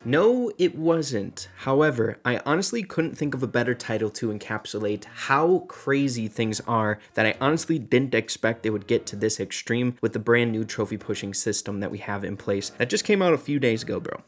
No, it wasn't. However, I honestly couldn't think of a better title to encapsulate how crazy things are that I honestly didn't expect it would get to this extreme with the brand new trophy pushing system that we have in place that just came out a few days ago, bro.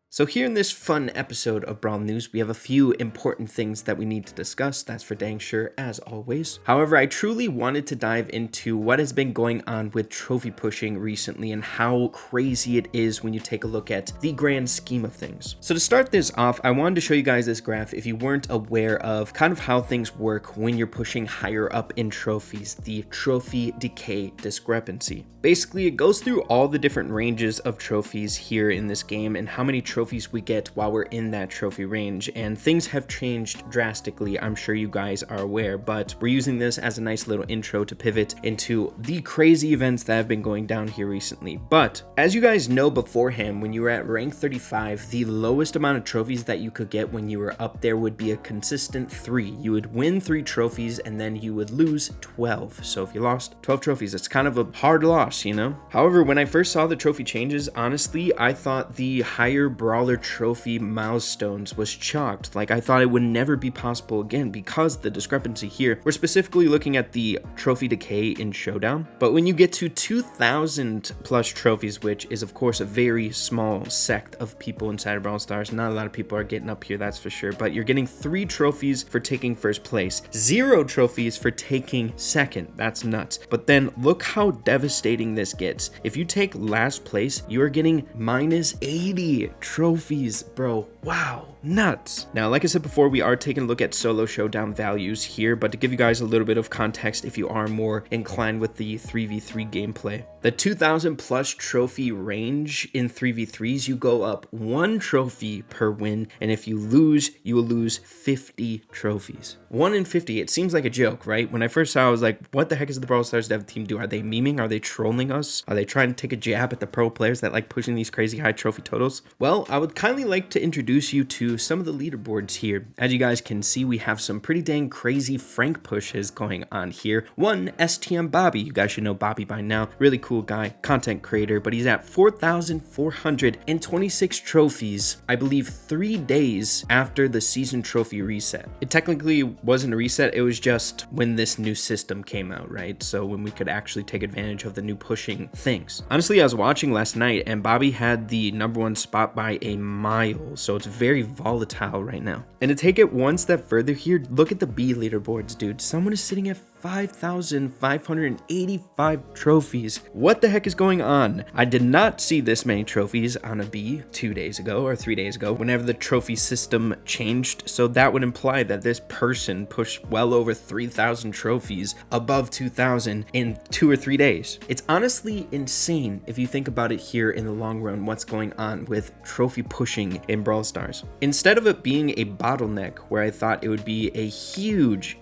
So here in this fun episode of Brawl News, we have a few important things that we need to discuss, that's for dang sure, as always. However, I truly wanted to dive into what has been going on with trophy pushing recently and how crazy it is when you take a look at the grand scheme of things. So to start this off, I wanted to show you guys this graph if you weren't aware of kind of how things work when you're pushing higher up in trophies, the trophy decay discrepancy. Basically, it goes through all the different ranges of trophies here in this game and how many trophies we get while we're in that trophy range, and things have changed drastically, I'm sure you guys are aware, but we're using this as a nice little intro to pivot into the crazy events that have been going down here recently. But as you guys know beforehand, when you were at rank 35, the lowest amount of trophies that you could get when you were up there would be a consistent 3. You would win 3 trophies and then you would lose 12. So if you lost 12 trophies, it's kind of a hard loss, you know? However, when I first saw the trophy changes, honestly, I thought the higher brawler trophy milestones was chalked. Like, I thought it would never be possible again because the discrepancy here, we're specifically looking at the trophy decay in Showdown. But when you get to 2,000 plus trophies, which is of course a very small sect of people inside of Brawl Stars, not a lot of people are getting up here, that's for sure, but you're getting 3 trophies for taking first place, 0 trophies for taking second. That's nuts. But then look how devastating this gets. If you take last place, you are getting minus 80 trophies, bro. Wow, nuts. Now, like I said before, we are taking a look at solo showdown values here, but to give you guys a little bit of context if you are more inclined with the 3v3 gameplay. The 2,000 plus trophy range in 3v3s, you go up 1 trophy per win, and if you lose, you will lose 50 trophies. 1 in 50, it seems like a joke, right? When I first saw it, I was like, what the heck is the Brawl Stars dev team do? Are they memeing? Are they trolling us? Are they trying to take a jab at the pro players that like pushing these crazy high trophy totals? Well, I would kindly like to introduce you to some of the leaderboards here. As you guys can see, we have some pretty dang crazy Frank pushes going on here. One, STM Bobby. You guys should know Bobby by now. Really cool guy, content creator, but he's at 4,426 trophies, I believe 3 days after the season trophy reset. It technically wasn't a reset, it was just when this new system came out, right? So when we could actually take advantage of the new pushing things. Honestly, I was watching last night and Bobby had the #1 spot by a mile, so it's very volatile right now. And to take it one step further here, look at the B leaderboards, dude. Someone is sitting at 5,585 trophies. What the heck is going on? I did not see this many trophies on a B 2 days ago or 3 days ago whenever the trophy system changed. So that would imply that this person pushed well over 3,000 trophies above 2,000 in 2 or 3 days. It's honestly insane if you think about it here in the long run, what's going on with trophy pushing in Brawl Stars. Instead of it being a bottleneck where I thought it would be a huge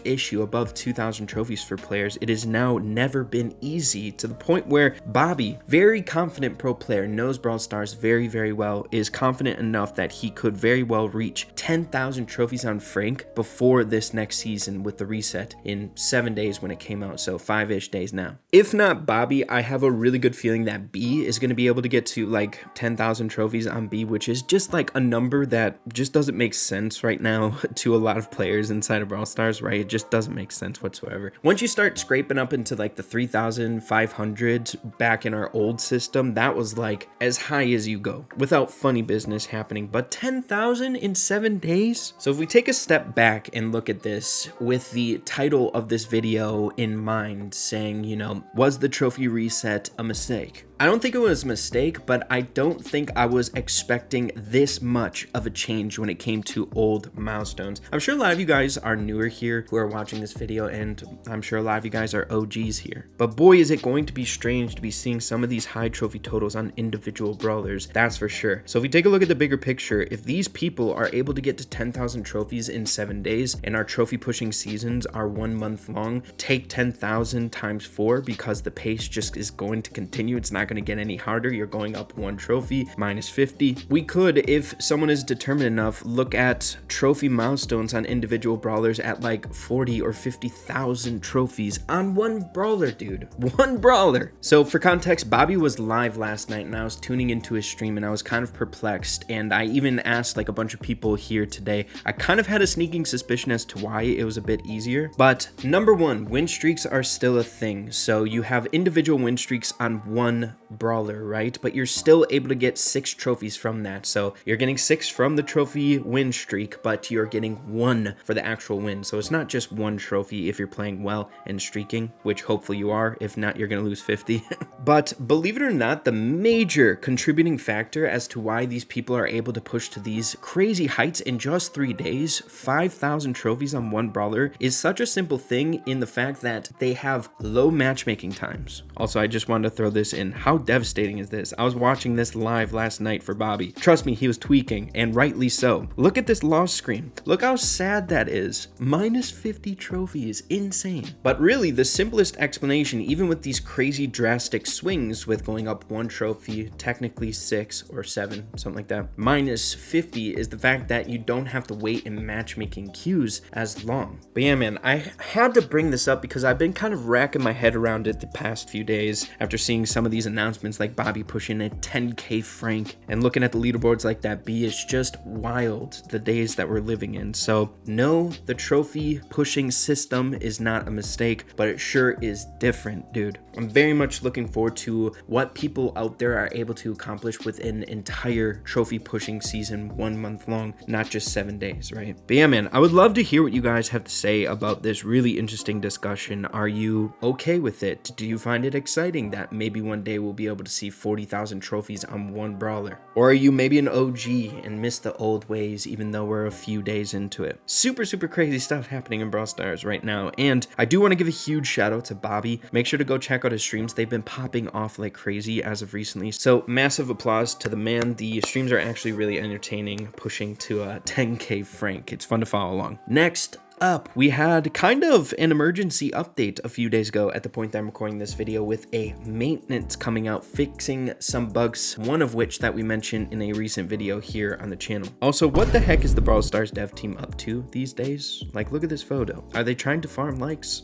issue above 2,000 trophies for players, it has now never been easy to the point where Bobby, very confident pro player, knows Brawl Stars very well, is confident enough that he could very well reach 10,000 trophies on Frank before this next season with the reset in 7 days when it came out, so 5-ish days now. If not Bobby, I have a really good feeling that B is going to be able to get to like 10,000 trophies on B, which is just like a number that just doesn't make sense right now to a lot of players inside of Brawl Stars, right? It just doesn't make sense whatsoever. Once you start scraping up into like the 3,500 back in our old system, that was like as high as you go without funny business happening, but 10,000 in 7 days? So if we take a step back and look at this with the title of this video in mind, saying, you know, was the trophy reset a mistake? I don't think it was a mistake, but I don't think I was expecting this much of a change when it came to old milestones. I'm sure a lot of you guys are newer here who are watching this video, and I'm sure a lot of you guys are OGs here. But boy, is it going to be strange to be seeing some of these high trophy totals on individual brawlers, that's for sure. So if we take a look at the bigger picture, if these people are able to get to 10,000 trophies in 7 days, and our trophy pushing seasons are 1 month long, take 10,000 times 4 because the pace just is going to continue. It's not going to get any harder. You're going up 1 trophy, minus 50. We could, if someone is determined enough, look at trophy milestones on individual brawlers at like 40 or 50,000 trophies on one brawler, dude. One brawler. So for context, Bobby was live last night and I was tuning into his stream and I was kind of perplexed, and I even asked like a bunch of people here today. I kind of had a sneaking suspicion as to why it was a bit easier, but number one, win streaks are still a thing. So you have individual win streaks on one brawler, right? But you're still able to get 6 trophies from that. So you're getting 6 from the trophy win streak, but you're getting 1 for the actual win. So it's not just 1 trophy if you're playing well and streaking, which hopefully you are. If not, you're gonna lose 50. But believe it or not, the major contributing factor as to why these people are able to push to these crazy heights in just 3 days, 5,000 trophies on one brawler, is such a simple thing in the fact that they have low matchmaking times. Also, I just wanted to throw this in. How devastating is this? I was watching this live last night for Bobby. Trust me, he was tweaking, and rightly so. Look at this loss screen. Look how sad that is. Minus 50 trophies. Insane. But really, the simplest explanation, even with these crazy drastic swings with going up 1 trophy, technically 6 or 7, something like that, minus 50, is the fact that you don't have to wait in matchmaking queues as long. But yeah, man, I had to bring this up because I've been kind of racking my head around it the past few days after seeing some of these announcements like Bobby pushing a 10k frank and looking at the leaderboards like that B. It's just wild, the days that we're living in. So no, the trophy pushing system is not a mistake, but it sure is different, dude. I'm very much looking forward to what people out there are able to accomplish with an entire trophy pushing season 1 month long, not just 7 days, right? But yeah, man, I would love to hear what you guys have to say about this really interesting discussion. Are you okay with it? Do you find it exciting that maybe one day we'll be able to see 40,000 trophies on one brawler? Or are you maybe an OG and miss the old ways even though we're a few days into it? Super crazy stuff happening in Brawl Stars right now, and I do want to give a huge shout out to Bobby. Make sure to go check out his streams. They've been popping off like crazy as of recently, so massive applause to the man. The streams are actually really entertaining, pushing to a 10k frank. It's fun to follow along. Next up, we had kind of an emergency update a few days ago at the point that I'm recording this video, with a maintenance coming out fixing some bugs, one of which that we mentioned in a recent video here on the channel. Also, what the heck is the Brawl Stars dev team up to these days? Like, look at this photo. Are they trying to farm likes?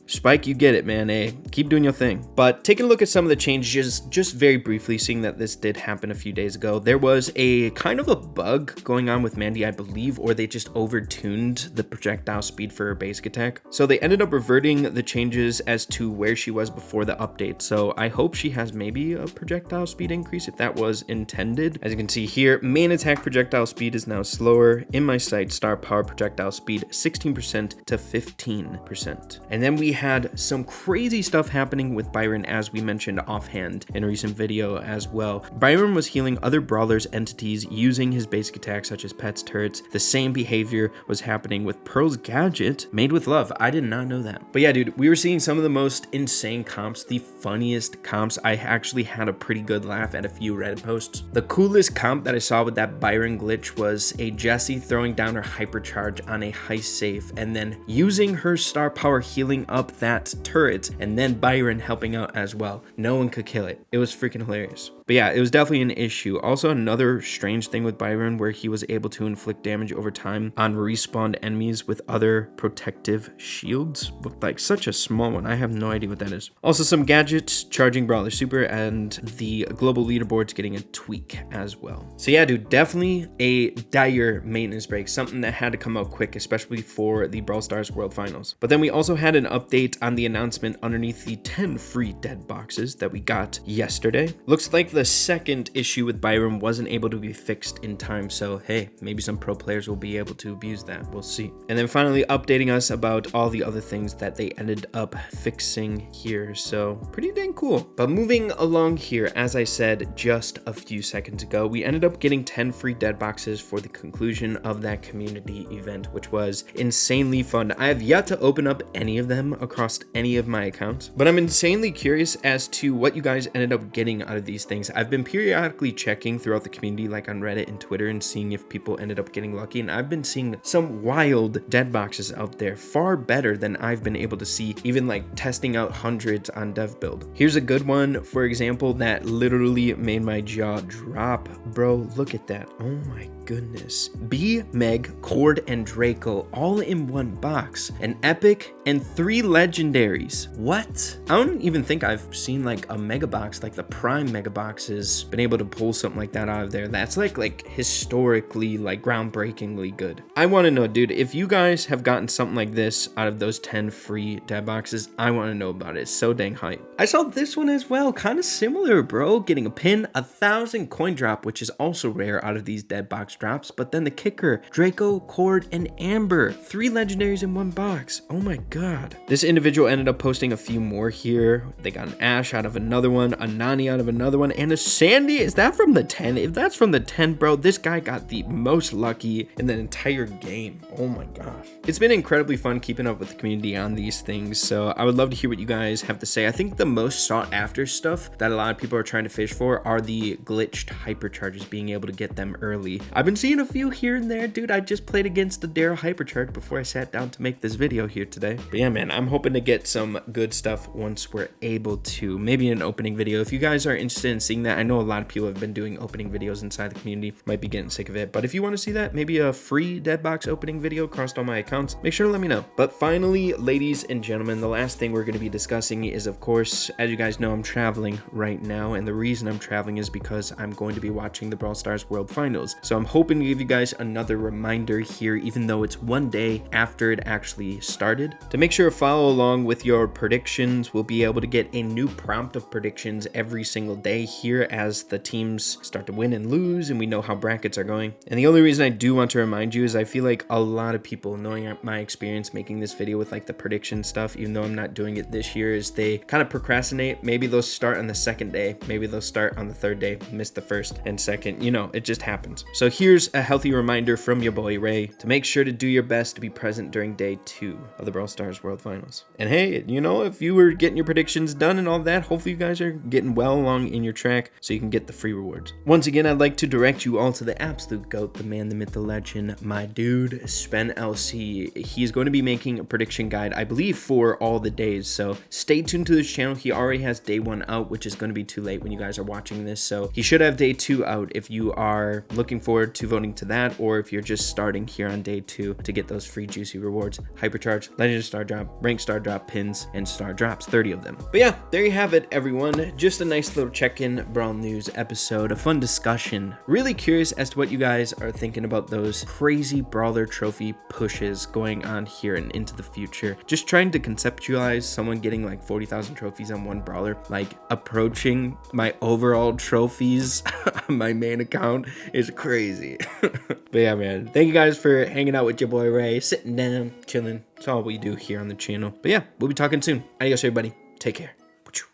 Spike, you get it, man, eh? Keep doing your thing. But taking a look at some of the changes, just very briefly, seeing that this did happen a few days ago, there was a kind of a bug going on with Mandy, I believe, or they just overtuned the projectile speed for her basic attack. So they ended up reverting the changes as to where she was before the update. So I hope she has maybe a projectile speed increase if that was intended. As you can see here, main attack projectile speed is now slower. In my sight, star power projectile speed 16% to 15%. And then we had some crazy stuff happening with Byron, as we mentioned offhand in a recent video as well. Byron was healing other brawlers' entities using his basic attacks such as pets, turrets. The same behavior was happening with Pearl's gadget made with love. I did not know that. But yeah, dude, we were seeing some of the most insane comps, the funniest comps. I actually had a pretty good laugh at a few Reddit posts. The coolest comp that I saw with that Byron glitch was a Jessie throwing down her hypercharge on a heist safe and then using her star power healing up that turret, and then Byron helping out as well. No one could kill it. It was freaking hilarious. But yeah, it was definitely an issue. Also, another strange thing with Byron where he was able to inflict damage over time on respawned enemies with other protective shields. Looked like such a small one. I have no idea what that is. Also, some gadgets, charging Brawler Super, and the global leaderboards getting a tweak as well. So yeah, dude, definitely a dire maintenance break. Something that had to come out quick, especially for the Brawl Stars World Finals. But then we also had an update on the announcement underneath the 10 free dead boxes that we got yesterday. Looks like the second issue with Byron wasn't able to be fixed in time, so hey, maybe some pro players will be able to abuse that. We'll see. And then finally updating us about all the other things that they ended up fixing here, so pretty dang cool. But moving along here, as I said just a few seconds ago, we ended up getting 10 free dead boxes for the conclusion of that community event, which was insanely fun. I have yet to open up any of them across any of my accounts, but I'm insanely curious as to what you guys ended up getting out of these things. things. I've been periodically checking throughout the community, like on Reddit and Twitter, and seeing if people ended up getting lucky, and I've been seeing some wild dead boxes out there, far better than I've been able to see, even like testing out hundreds on dev build. Here's a good one, for example, that literally made my jaw drop. Bro, look at that. Oh my goodness. B, Meg, Cord, and Draco all in one box. An epic and 3 legendaries. What? I don't even think I've seen like a mega box, like the prime mega boxes, been able to pull something like that out of there. That's like historically, like groundbreakingly good. I want to know, dude, if you guys have gotten something like this out of those 10 free dead boxes, I want to know about it. It's so dang hype. I saw this one as well, kind of similar, bro. Getting a pin, 1,000 coin drop, which is also rare out of these dead box drops. But then the kicker, Draco, Cord, and Amber, 3 legendaries in one box. Oh my god. This individual ended up posting a few more here. They got an Ash out of another one, a Nani out of another one, and a Sandy. Is that from the 10? If that's from the 10, bro, this guy got the most lucky in the entire game. Oh my gosh. It's been incredibly fun keeping up with the community on these things, so I would love to hear what you guys have to say. I think the most sought after stuff that a lot of people are trying to fish for are the glitched hypercharges, being able to get them early. I've been seeing a few here and there, dude. I just played against the Daryl hypercharge before I sat down to make this video here today. But yeah, man, I'm hoping to get some good stuff once we're able to. Maybe an opening video. If you guys are interested in seeing that, I know a lot of people have been doing opening videos inside the community, might be getting sick of it. But if you want to see that, maybe a free dead box opening video across all my accounts, make sure to let me know. But finally, ladies and gentlemen, the last thing we're going to be discussing is, of course, as you guys know, I'm traveling right now. And the reason I'm traveling is because I'm going to be watching the Brawl Stars World Finals. So I'm hoping to give you guys another reminder here, even though it's one day after it actually started, to make sure to follow along with your predictions. We'll be able to get a new prompt of predictions every single day here as the teams start to win and lose, and we know how brackets are going. And the only reason I do want to remind you is I feel like a lot of people, knowing my experience making this video with like the prediction stuff, even though I'm not doing it this year, is they kind of procrastinate. Maybe they'll start on the second day, maybe they'll start on the third day, miss the first and second, you know, it just happens. So here's a healthy reminder from your boy Ray to make sure to do your best to be present during day 2 of the Brawl Stars World Finals. And hey, you know, if you were getting your predictions done and all that, hopefully you guys are getting well along in your track so you can get the free rewards. Once again, I'd like to direct you all to the absolute GOAT, the man, the myth, the legend, my dude, Spen LC. He's going to be making a prediction guide, I believe, for all the days. So stay tuned to this channel. He already has day 1 out, which is going to be too late when you guys are watching this. So he should have day 2 out if you are looking forward to voting to that, or if you're just starting here on day 2 to get those free juicy rewards: hypercharge, legendary star drop, rank star drop, pins, and star drops, 30 of them. But yeah, there you have it, everyone. Just a nice little check-in Brawl News episode, a fun discussion. Really curious as to what you guys are thinking about those crazy brawler trophy pushes going on here and into the future. Just trying to conceptualize someone getting like 40,000 trophies on one brawler, like approaching my overall trophies on my main account is crazy. But yeah, man, thank you guys for hanging out with your boy Ray, sitting down, chilling. It's all we do here on the channel. But yeah, we'll be talking soon. Adios, everybody. Take care.